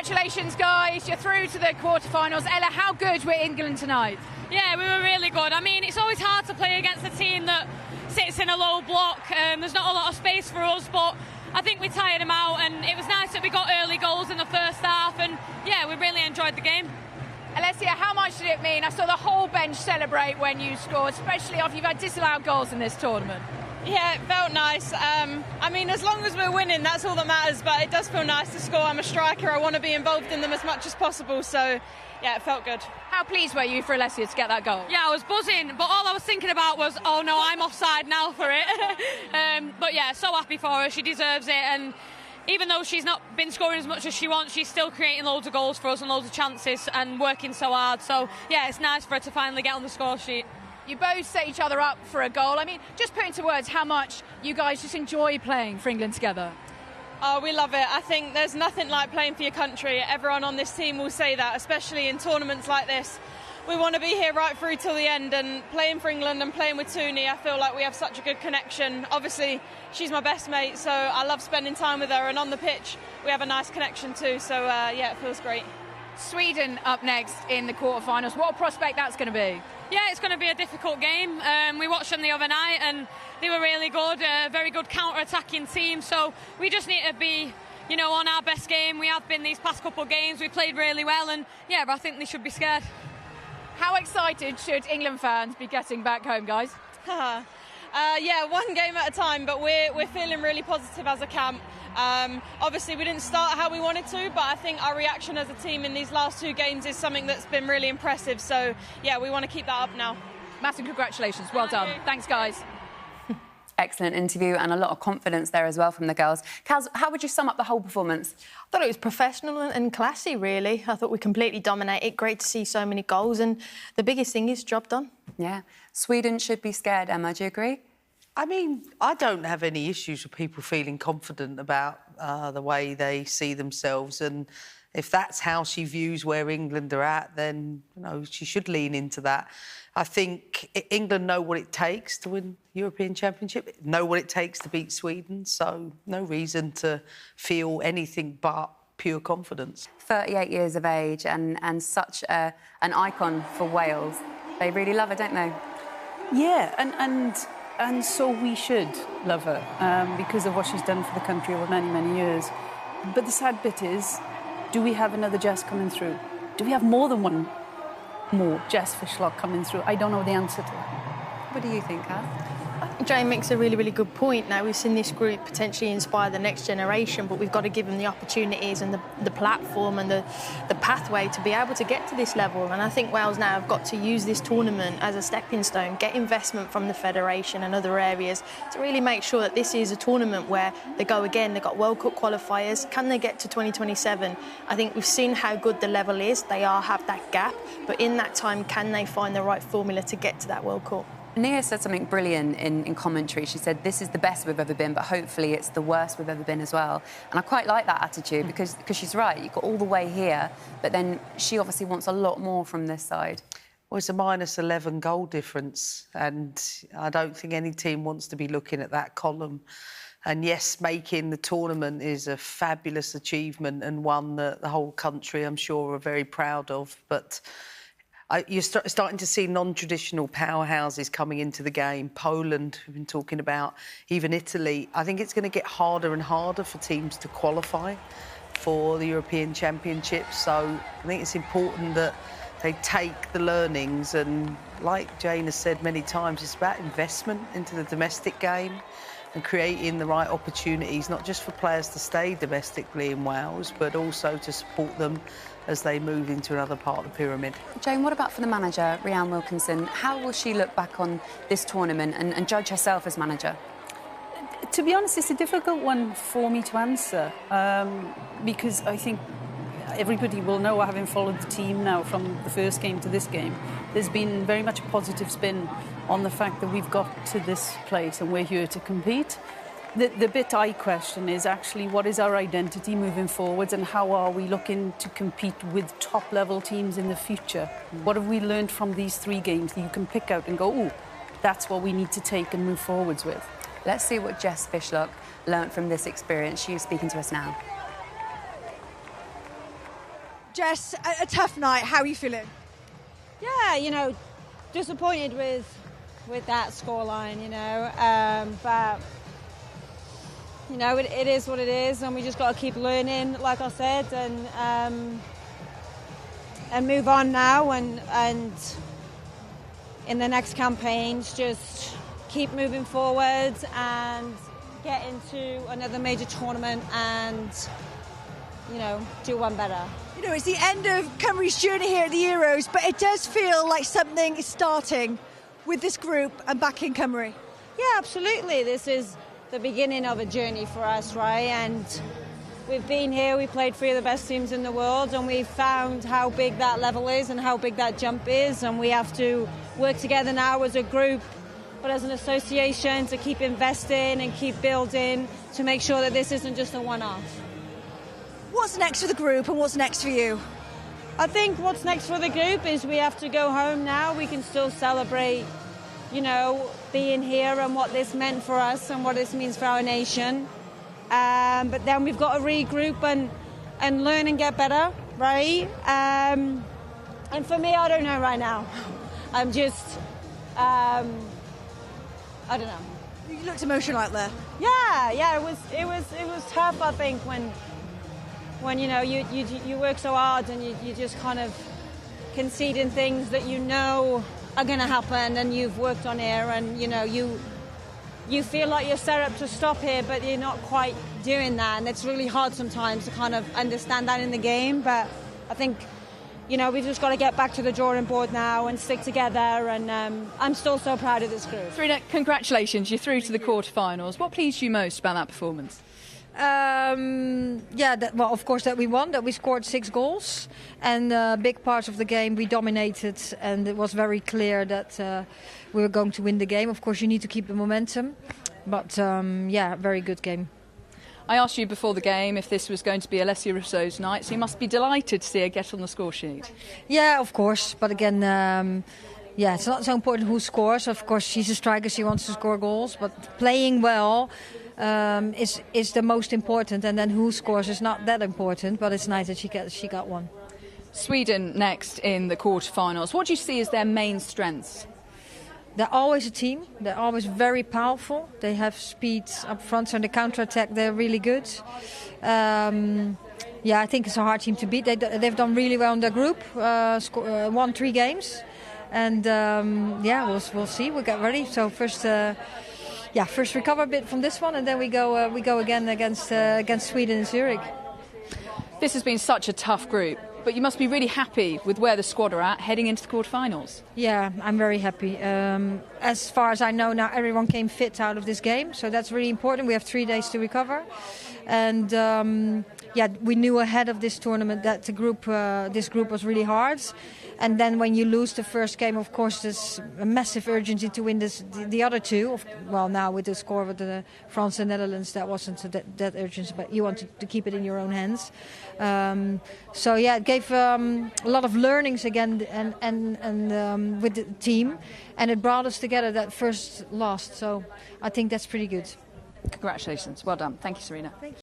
Congratulations, guys. You're through to the quarterfinals. Ella, how good were England tonight? Yeah, we were really good. I mean, it's always hard to play against a team that sits in a low block. There's not a lot of space for us, but I think we tired them out, and it was nice that we got early goals in the first half, and yeah, we really enjoyed the game. Alessia, how much did it mean? I saw the whole bench celebrate when you scored, especially after you've had disallowed goals in this tournament. Yeah, it felt nice. I mean, as long as we're winning, that's all that matters, but it does feel nice to score. I'm a striker. I want to be involved in them as much as possible, so yeah, it felt good. How pleased were you for Alessia to get that goal? Yeah, I was buzzing, but all I was thinking about was, oh no, I'm offside now for it. But yeah, so happy for her. She deserves it, and even though she's not been scoring as much as she wants, she's still creating loads of goals for us and loads of chances and working so hard. So yeah, it's nice for her to finally get on the score sheet. You both set each other up for a goal. I mean, just put into words how much you guys just enjoy playing for England together. Oh, we love it. I think there's nothing like playing for your country. Everyone on this team will say that, especially in tournaments like this. We want to be here right through till the end, and playing for England and playing with Toone, I feel like we have such a good connection. Obviously, she's my best mate, so I love spending time with her, and on the pitch, we have a nice connection too, so yeah, it feels great. Sweden up next in the quarterfinals. What a prospect that's going to be. Yeah, it's going to be a difficult game. We watched them the other night and they were really good, a very good counter-attacking team. So we just need to be, you know, on our best game. We have been these past couple of games. We played really well, and yeah, but I think they should be scared. How excited should England fans be getting back home, guys? Yeah, one game at a time, but we're feeling really positive as a camp. Obviously, we didn't start how we wanted to, but I think our reaction as a team in these last two games is something that's been really impressive. So, yeah, we want to keep that up now. Massive congratulations. Well done. Thanks, guys. Excellent interview and a lot of confidence there as well from the girls. Kaz, how would you sum up the whole performance? I thought it was professional and classy, really. I thought we completely dominated. Great to see so many goals, and the biggest thing is job done. Yeah. Sweden should be scared, Emma. Do you agree? I mean, I don't have any issues with people feeling confident about the way they see themselves, and if that's how she views where England are at, then, you know, she should lean into that. I think England know what it takes to win European Championship, know what it takes to beat Sweden, so no reason to feel anything but pure confidence. 38 years of age and such an icon for Wales. They really love her, don't they? Yeah, and so we should love her because of what she's done for the country over many, many years. But the sad bit is, do we have another Jess coming through? Do we have more than one more Jess Fishlock coming through? I don't know the answer to that. What do you think, Kath? Jane makes a really, really good point. Now, we've seen this group potentially inspire the next generation, but we've got to give them the opportunities and the platform and the pathway to be able to get to this level. And I think Wales now have got to use this tournament as a stepping stone, get investment from the Federation and other areas to really make sure that this is a tournament where they go again. They've got World Cup qualifiers. Can they get to 2027? I think we've seen how good the level is. They have that gap. But in that time, can they find the right formula to get to that World Cup? Nia said something brilliant in commentary. She said, this is the best we've ever been, but hopefully it's the worst we've ever been as well. And I quite like that attitude because she's right. You've got all the way here, but then she obviously wants a lot more from this side. Well, it's a minus 11 goal difference, and I don't think any team wants to be looking at that column. And yes, making the tournament is a fabulous achievement and one that the whole country, I'm sure, are very proud of, but you're starting to see non-traditional powerhouses coming into the game. Poland, we've been talking about, even Italy. I think it's going to get harder and harder for teams to qualify for the European Championships. So I think it's important that they take the learnings, and like Jane has said many times, it's about investment into the domestic game and creating the right opportunities, not just for players to stay domestically in Wales, but also to support them as they move into another part of the pyramid. Jane, what about for the manager, Rhiannon Wilkinson? How will she look back on this tournament and judge herself as manager? To be honest, it's a difficult one for me to answer because I think everybody will know, having followed the team now from the first game to this game, there's been very much a positive spin on the fact that we've got to this place and we're here to compete. The bit I question is actually what is our identity moving forwards and how are we looking to compete with top-level teams in the future? What have we learned from these three games that you can pick out and go, oh, that's what we need to take and move forwards with? Let's see what Jess Fishlock learnt from this experience. She's speaking to us now. Jess, a tough night. How are you feeling? Yeah, you know, disappointed with that scoreline, you know, but you know it is what it is, and we just got to keep learning, like I said, and move on now, and in the next campaigns just keep moving forward and get into another major tournament and, you know, do one better. You know, it's the end of Cymru's journey here at the Euros, but it does feel like something is starting with this group and back in Cymru. Yeah, absolutely. This is the beginning of a journey for us, right? And we've been here, we played 3 of the best teams in the world, and we've found how big that level is and how big that jump is, and we have to work together now as a group, but as an association, to keep investing and keep building to make sure that this isn't just a one-off. What's next for the group and what's next for you? I think what's next for the group is we have to go home now. We can still celebrate, you know, being here and what this meant for us and what this means for our nation. But then we've got to regroup and learn and get better, right? And for me, I don't know right now. I'm just, I don't know. You looked emotional out there. Yeah, it was tough, I think, when you know you work so hard and you just kind of conceding things that you know are going to happen and you've worked on here, and you know you feel like you're set up to stop here, but you're not quite doing that, and it's really hard sometimes to kind of understand that in the game. But I think, you know, we've just got to get back to the drawing board now and stick together, and I'm still so proud of this group. Sarina, congratulations, you're through to the quarterfinals. What pleased you most about that performance? Well, of course, that we won, that we scored 6 goals, and big parts of the game we dominated, and it was very clear that we were going to win the game. Of course, you need to keep the momentum, but very good game. I asked you before the game if this was going to be Alessia Russo's night, so you must be delighted to see her get on the score sheet. Yeah, of course, but again, it's not so important who scores. Of course, she's a striker, she wants to score goals, but playing well is the most important, and then who scores is not that important, but it's nice that she got one. Sweden next in the quarterfinals. What do you see as their main strengths? They're always a team. They're always very powerful. They have speed up front, so in the counter-attack they're really good. I think it's a hard team to beat. They've done really well in their group, won 3 games. And we'll see. We'll get ready. So first recover a bit from this one, and then we go again against Sweden in Zurich. This has been such a tough group, but you must be really happy with where the squad are at heading into the quarterfinals. Yeah, I'm very happy. As far as I know now, everyone came fit out of this game, so that's really important. We have 3 days to recover, and we knew ahead of this tournament that this group was really hard. And then when you lose the first game, of course, there's a massive urgency to win the other 2. Well, now with the score with the France and Netherlands, that wasn't that urgent, but you wanted to keep it in your own hands. It gave a lot of learnings again and with the team, and it brought us together that first loss. So I think that's pretty good. Congratulations. Well done. Thank you, Sarina. Thank you.